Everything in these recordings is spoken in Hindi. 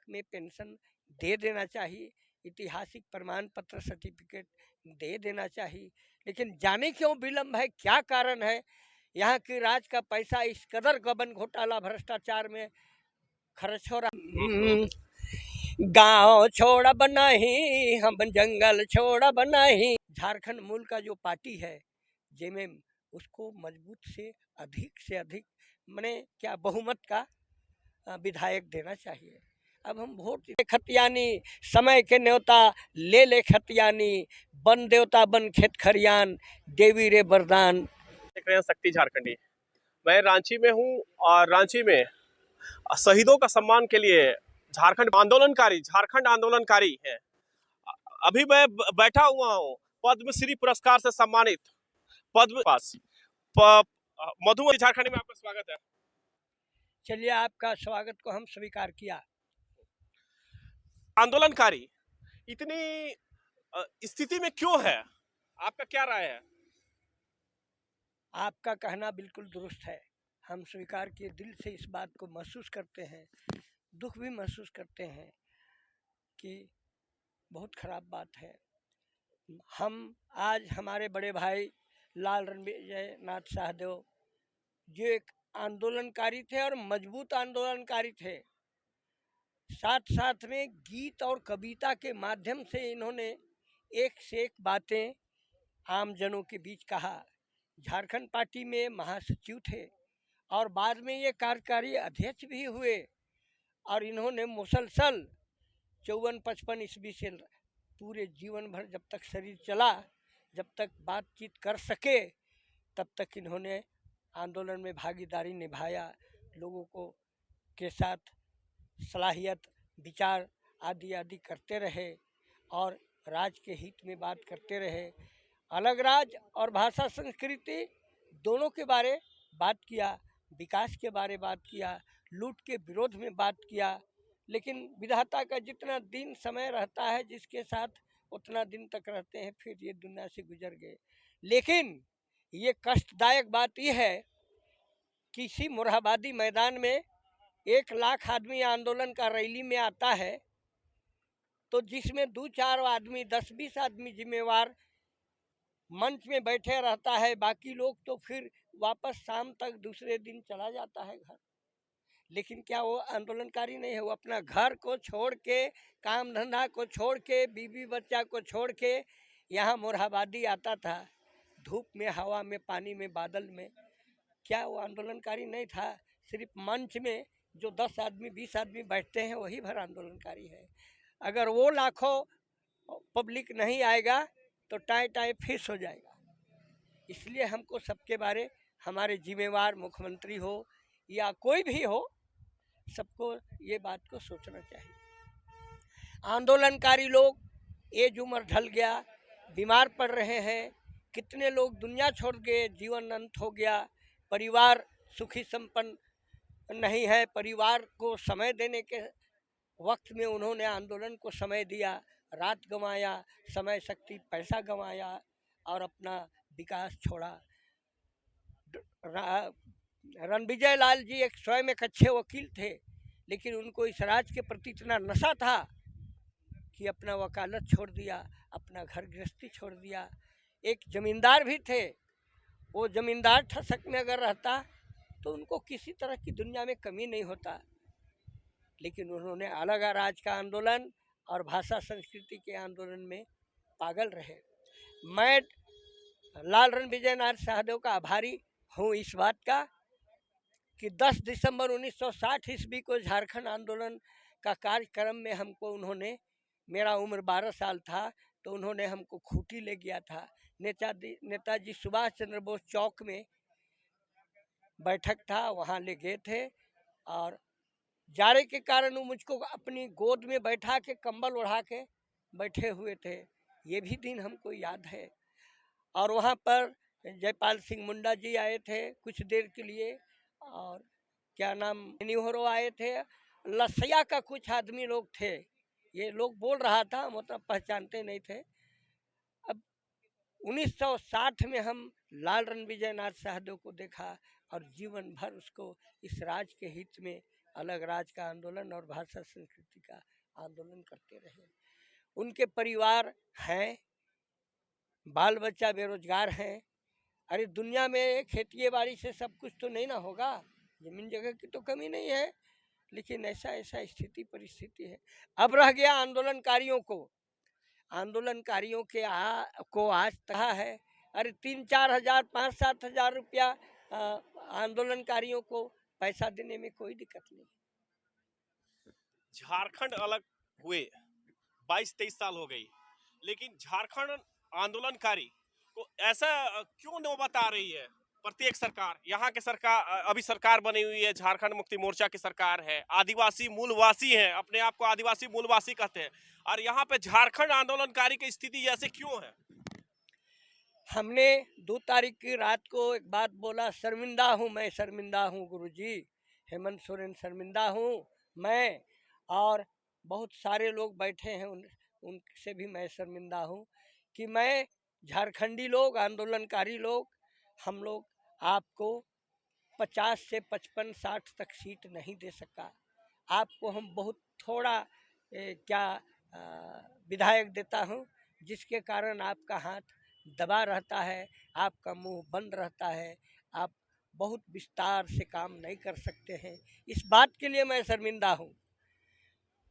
में पेंशन दे देना चाहिए, ऐतिहासिक प्रमाण पत्र सर्टिफिकेट दे देना चाहिए। लेकिन जाने क्यों विलम्ब है, क्या कारण है? यहाँ की राज का पैसा इस कदर गबन घोटाला भ्रष्टाचार में खर्च हो रहा। गांव छोड़ा बनाही हम जंगल छोड़ा बनाही, झारखंड मूल का जो पार्टी है जेमे उसको मजबूत से अधिक मने क्या बहुमत का विधायक देना चाहिए। अब हम वोट खतियानी समय के न्योता ले ले खतियानी, बन देवता बन खेत खरियान, देवी रे वरदान। देख रहे हैं शक्ति झारखंडी। मैं रांची में हूँ और रांची में शहीदों का सम्मान के लिए झारखंड आंदोलनकारी है। अभी मैं बैठा हुआ हूँ पद्मश्री पुरस्कार से सम्मानित पद्म पास मधुमती झारखंडी में आपका स्वागत है। चलिए, आपका स्वागत को हम स्वीकार किया। आंदोलनकारी इतनी स्थिति में क्यों है, आपका क्या राय है? आपका कहना बिल्कुल दुरुस्त है। हम स्वीकार किए, दिल से इस बात को महसूस करते हैं, दुख भी महसूस करते हैं कि बहुत खराब बात है। हम आज हमारे बड़े भाई लाल रणविजय नाथ शाहदेव जो एक आंदोलनकारी थे और मजबूत आंदोलनकारी थे, साथ साथ में गीत और कविता के माध्यम से इन्होंने एक से एक बातें आम जनों के बीच कहा। झारखंड पार्टी में महासचिव थे और बाद में ये कार्यकारी अध्यक्ष भी हुए और इन्होंने मुसलसल 54-55 ईस्वी से पूरे जीवन भर जब तक शरीर चला, जब तक बातचीत कर सके, तब तक इन्होंने आंदोलन में भागीदारी निभाया, लोगों को के साथ सलाहियत विचार आदि आदि करते रहे और राज्य के हित में बात करते रहे। अलग राज्य और भाषा संस्कृति दोनों के बारे बात किया, विकास के बारे बात किया, लूट के विरोध में बात किया। लेकिन विधाता का जितना दिन समय रहता है जिसके साथ, उतना दिन तक रहते हैं, फिर ये दुनिया से गुजर गए। लेकिन ये कष्टदायक बात यह है कि इसी मुरहाबादी मैदान में 1 लाख आदमी आंदोलन का रैली में आता है, तो जिसमें 2-4 आदमी 10-20 आदमी जिम्मेवार मंच में बैठे रहता है, बाकी लोग तो फिर वापस शाम तक दूसरे दिन चला जाता है घर। लेकिन क्या वो आंदोलनकारी नहीं है? वो अपना घर को छोड़ के, काम धंधा को छोड़ के, बीवी बच्चा को छोड़ के यहाँ मुरहाबादी आता था, धूप में, हवा में, पानी में, बादल में। क्या वो आंदोलनकारी नहीं था? सिर्फ मंच में जो 10 आदमी 20 आदमी बैठते हैं वही भर आंदोलनकारी है। अगर वो लाखों पब्लिक नहीं आएगा तो टाई टाई फिश हो जाएगा। इसलिए हमको सबके बारे, हमारे जिम्मेवार मुख्यमंत्री हो या कोई भी हो, सबको ये बात को सोचना चाहिए। आंदोलनकारी लोग एज उम्र ढल गया, बीमार पड़ रहे हैं, कितने लोग दुनिया छोड़ गए, जीवन अंत हो गया, परिवार सुखी संपन्न नहीं है। परिवार को समय देने के वक्त में उन्होंने आंदोलन को समय दिया, रात गंवाया, समय शक्ति पैसा गंवाया और अपना विकास छोड़ा। रणविजय लाल जी एक स्वयं एक अच्छे वकील थे, लेकिन उनको इस राज्य के प्रति इतना नशा था कि अपना वकालत छोड़ दिया, अपना घर गृहस्थी छोड़ दिया। एक जमींदार भी थे, वो जमींदार ठसक में अगर रहता तो उनको किसी तरह की दुनिया में कमी नहीं होता, लेकिन उन्होंने अलग राज्य का आंदोलन और भाषा संस्कृति के आंदोलन में पागल रहे। मैं लाल रणविजय नाथ शाहदेव का आभारी हूँ इस बात का कि 10 दिसंबर 1960 ईस्वी को झारखंड आंदोलन का कार्यक्रम में हमको उन्होंने, मेरा उम्र 12 साल था, तो उन्होंने हमको खूंटी ले गया था। नेताजी सुभाष चंद्र बोस चौक में बैठक था, वहाँ ले गए थे और जाड़े के कारण वो मुझको अपनी गोद में बैठा के कंबल ओढ़ा के बैठे हुए थे। ये भी दिन हमको याद है। और वहाँ पर जयपाल सिंह मुंडा जी आए थे कुछ देर के लिए, और क्या नाम निहोरो आए थे, लसैया का कुछ आदमी लोग थे। ये लोग बोल रहा था, मतलब पहचानते नहीं थे। अब 1960 में हम लाल रणविजय नाथ शाहदेव को देखा और जीवन भर उसको इस राज्य के हित में अलग राज्य का आंदोलन और भाषा संस्कृति का आंदोलन करते रहे। उनके परिवार हैं, बाल बच्चा बेरोजगार हैं। अरे दुनिया में खेती बाड़ी से सब कुछ तो नहीं ना होगा, जमीन जगह की तो कमी नहीं है, लेकिन ऐसा स्थिति परिस्थिति है। अब रह गया आंदोलनकारियों को, आंदोलनकारियों के को आज कहा है, अरे 3-4 हजार 5-7 हजार रुपया आंदोलनकारियों को पैसा देने में कोई दिक्कत नहीं। झारखंड अलग हुए 22-23 साल हो गई, लेकिन झारखंड आंदोलनकारी को ऐसा क्यों नौबत आ रही है? प्रत्येक सरकार, यहाँ के सरकार, अभी सरकार बनी हुई है, झारखंड मुक्ति मोर्चा की सरकार है, आदिवासी मूलवासी हैं, अपने आप को आदिवासी मूलवासी कहते हैं, और यहाँ पे झारखंड आंदोलनकारी की स्थिति ऐसे क्यों है? हमने 2 तारीख की रात को एक बात बोला, शर्मिंदा हूँ मैं, शर्मिंदा हूँ गुरुजी, हेमंत सोरेन शर्मिंदा हूँ मैं, और बहुत सारे लोग बैठे हैं उनसे भी मैं शर्मिंदा हूँ कि मैं झारखंडी लोग, आंदोलनकारी लोग, हम लोग आपको 50 से 55-60 तक सीट नहीं दे सका। आपको हम बहुत थोड़ा विधायक देता हूँ, जिसके कारण आपका हाथ दबा रहता है, आपका मुंह बंद रहता है, आप बहुत विस्तार से काम नहीं कर सकते हैं। इस बात के लिए मैं शर्मिंदा हूँ।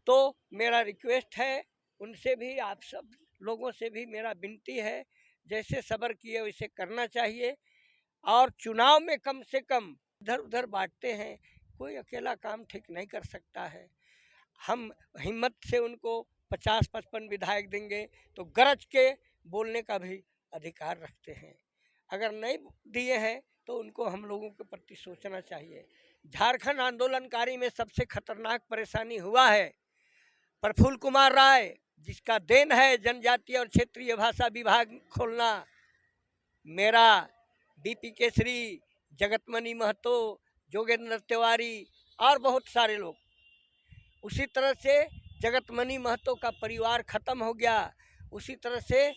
तो मेरा रिक्वेस्ट है उनसे भी, आप सब लोगों से भी मेरा विनती है, जैसे सब्र किए वैसे करना चाहिए। और चुनाव में कम से कम इधर उधर बांटते हैं, कोई अकेला काम ठीक नहीं कर सकता है। हम हिम्मत से उनको 50-55 विधायक देंगे तो गरज के बोलने का भी अधिकार रखते हैं। अगर नहीं दिए हैं तो उनको हम लोगों के प्रति सोचना चाहिए। झारखंड आंदोलनकारी में सबसे खतरनाक परेशानी हुआ है प्रफुल्ल कुमार राय, जिसका देन है जनजातीय और क्षेत्रीय भाषा विभाग खोलना। मेरा डीपी केसरी, जगतमणि महतो, जोगेंद्र तिवारी और बहुत सारे लोग। उसी तरह से जगतमणि महतो का परिवार खत्म हो गया, उसी तरह से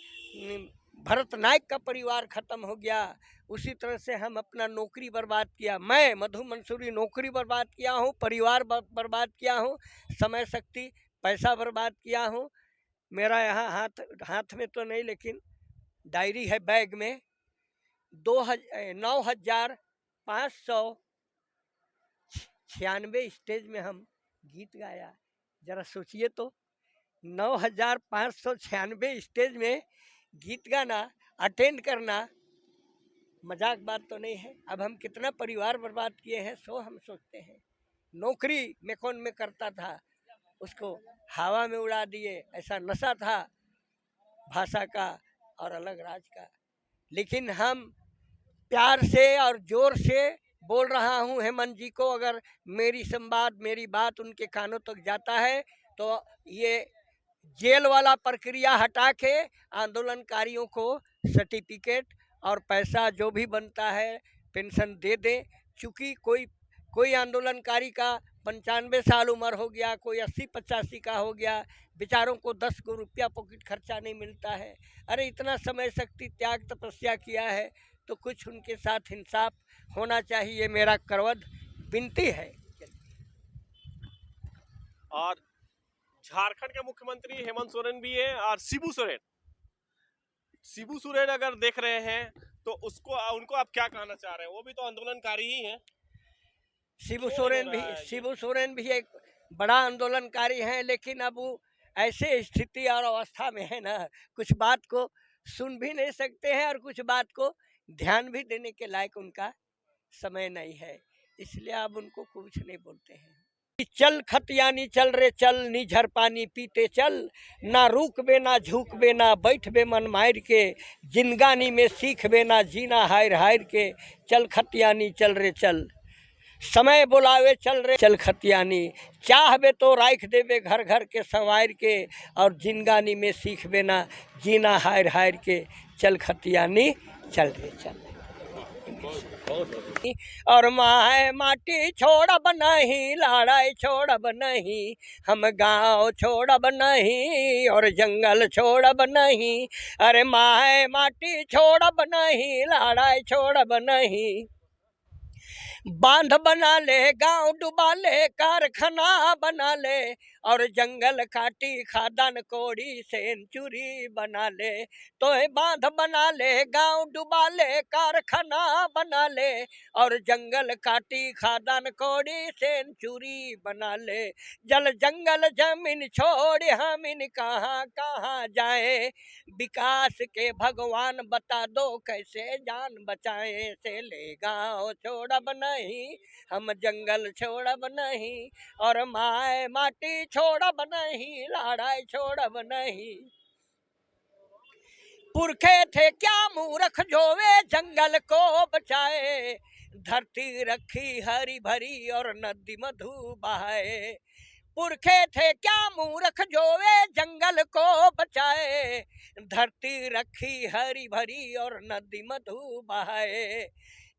भरत नायक का परिवार खत्म हो गया, उसी तरह से हम अपना नौकरी बर्बाद किया। मैं मधु मंसूरी नौकरी बर्बाद किया हूँ, परिवार बर्बाद किया हूँ, समय शक्ति पैसा बर्बाद किया हूँ। मेरा यहाँ हाथ में तो नहीं, लेकिन डायरी है बैग में। 9,596 स्टेज में हम गीत गाया। जरा सोचिए तो, 9,596 स्टेज में गीत गाना, अटेंड करना मजाक बात तो नहीं है। अब हम कितना परिवार बर्बाद किए हैं सो हम सोचते हैं। नौकरी में कौन में करता था, उसको हवा में उड़ा दिए, ऐसा नशा था भाषा का और अलग राज का। लेकिन हम प्यार से और जोर से बोल रहा हूँ हेमंत जी को, अगर मेरी संवाद, मेरी बात उनके कानों तक जाता है तो ये जेल वाला प्रक्रिया हटा के आंदोलनकारियों को सर्टिफिकेट और पैसा जो भी बनता है पेंशन दे दें। चूँकि कोई आंदोलनकारी का 95 साल उम्र हो गया, कोई 80-85 का हो गया, बेचारों को 10 को रुपया पॉकेट खर्चा नहीं मिलता है। अरे इतना समय शक्ति त्याग तपस्या किया है तो कुछ उनके साथ इंसाफ होना चाहिए, मेरा करवद विनती है। और झारखंड के मुख्यमंत्री हेमंत सोरेन भी है, और शिबू सोरेन अगर देख रहे हैं तो उनको आप क्या कहना चाह रहे हैं? वो भी तो आंदोलनकारी ही हैं। शिबू सोरेन भी एक बड़ा आंदोलनकारी हैं, लेकिन अब वो ऐसे स्थिति और अवस्था में है ना, कुछ बात को सुन भी नहीं सकते हैं और कुछ बात को ध्यान भी देने के लायक उनका समय नहीं है, इसलिए अब उनको कुछ नहीं बोलते हैं। चल खतियानी चल रे चल, निझर पानी पीते चल, ना रुक बे ना झुक बे ना बैठ बे मन मार के, जिंदगानी में सीख बे ना जीना हायर हायर के, चल खतियानी चल रे चल, समय बुलावे चल रे चल खतियानी, चाहबे तो राख देवे घर घर के संवार के, और जिंदगानी में सीख बे ना जीना हायर हायर के, चल खतियानी चल रे चल। और माए माटी छोड़ब नहीं, लड़ाई छोड़ब नहीं, हम गांव छोड़ब नहीं और जंगल छोड़ब नहीं। अरे माए माटी छोड़ब नहीं, लड़ाई छोड़ब नहीं, बांध बना ले, गांव डुबा ले, कारखाना बना ले, और जंगल काटी खादान कोड़ी सेंचुरी बना ले। तो बांध बना ले, गांव डुबा ले, कारखाना बना ले, और जंगल काटी खादान कोड़ी सेंचुरी बना ले। जल जंगल जमीन छोड़ हम इन कहाँ कहाँ जाए, विकास के भगवान बता दो कैसे जान बचाए। से ले गाँव छोड़ब नहीं, हम जंगल छोड़ब नहीं, और माए माटी छोड़ब नहीं, लड़ाई छोड़ब नहीं। पुरखे थे क्या मूर्ख जो वे जंगल को बचाए, धरती रखी हरी भरी और नदी मधु बहाए। पुरखे थे क्या मूर्ख जो वे जंगल को बचाए, धरती रखी हरी भरी और नदी मधु बहाए।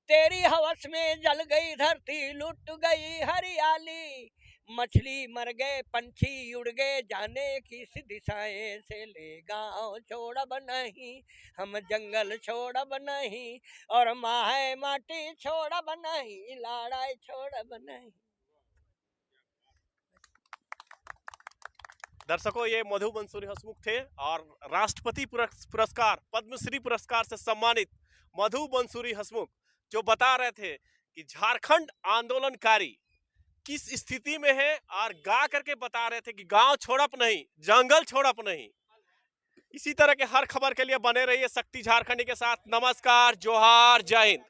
तेरी हवस में जल गई धरती, लुट गई हरियाली, मछली मर गए, पंछी उड़ गए, जाने किस दिशाएं। से ले गाँव छोड़ब नहीं, हम जंगल छोड़ब नहीं, और माहे माटी छोड़ब नहीं, लड़ाई छोड़ब नहीं। दर्शकों, ये मधु मंसूरी हंसमुख थे और राष्ट्रपति पुरस्कार, पद्मश्री पुरस्कार से सम्मानित मधु मंसूरी हंसमुख, जो बता रहे थे कि झारखंड आंदोलनकारी किस स्थिति में है, और गा करके बता रहे थे कि गांव छोड़प नहीं, जंगल छोड़प नहीं। इसी तरह के हर खबर के लिए बने रहिए शक्ति झारखंडी के साथ। नमस्कार, जोहार, जय हिंद।